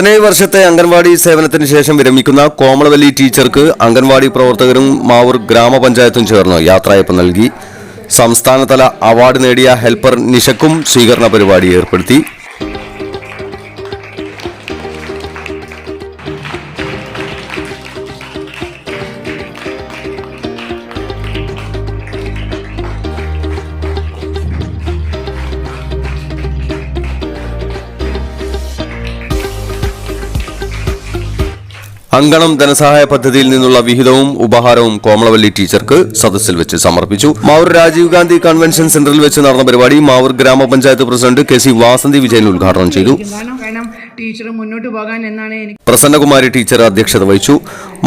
17 വർഷത്തെ അംഗൻവാടി സേവനത്തിന് ശേഷം വിരമിക്കുന്ന കോമളവല്ലി ടീച്ചർക്ക് അംഗൻവാടി പ്രവർത്തകരും മാവൂർ ഗ്രാമപഞ്ചായത്തും ചേർന്ന് യാത്രയയപ്പ് നൽകി. സംസ്ഥാനതല അവാർഡ് നേടിയ ഹെൽപ്പർ നിഷക്കും സ്വീകരണ പരിപാടി ഏർപ്പെടുത്തി. അങ്കണം ധനസഹായ പദ്ധതിയിൽ നിന്നുള്ള വിഹിതവും ഉപഹാരവും കോമളവല്ലി ടീച്ചർക്ക് സദസ്സിൽ വെച്ച് സമർപ്പിച്ചു. മാവൂർ രാജീവ് ഗാന്ധി കൺവെൻഷൻ സെന്ററിൽ വെച്ച് നടന്ന പരിപാടി മാവൂർ ഗ്രാമപഞ്ചായത്ത് president K C Vasanthi Vijayan ഉദ്ഘാടനം ചെയ്തു. പ്രസന്നകുമാരി ടീച്ചർ അധ്യക്ഷത വഹിച്ചു.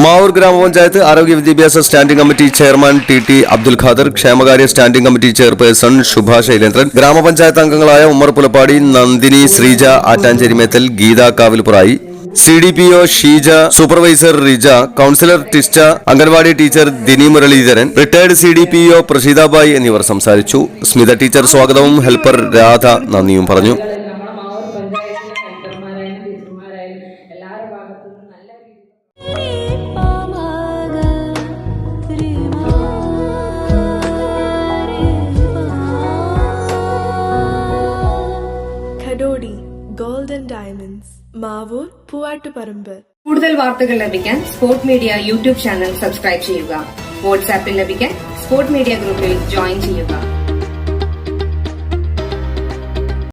മാവൂർ ഗ്രാമപഞ്ചായത്ത് ആരോഗ്യ വിദ്യാഭ്യാസ standing committee chairman T Abdul Khader, ക്ഷേമകാര്യ standing committee chairperson Shubha Shailendran, ഗ്രാമപഞ്ചായത്ത് അംഗങ്ങളായ Ummer Pulappadi, Nandini, Sreeja Attancherimethal, Geetha Kavilpurayi, CDPO Sheeja, supervisor Rija, councillor Tista, anganwadi teacher Dini Muraleedharan, retired CDPO Praseethabai എന്നിവർ സംസാരിച്ചു. സ്മിത ടീച്ചർ സ്വാഗതവും ഹെൽപ്പർ രാധ നന്ദിയും പറഞ്ഞു. Golden diamonds, Mavoor, Poovattuparamba. കൂടുതൽ വാർത്തകൾ ലഭിക്കാൻ sport media YouTube channel subscribe ചെയ്യുക. വാട്സാപ്പിൽ ലഭിക്കാൻ സ്പോർട് മീഡിയ ഗ്രൂപ്പിൽ ജോയിൻ ചെയ്യുക.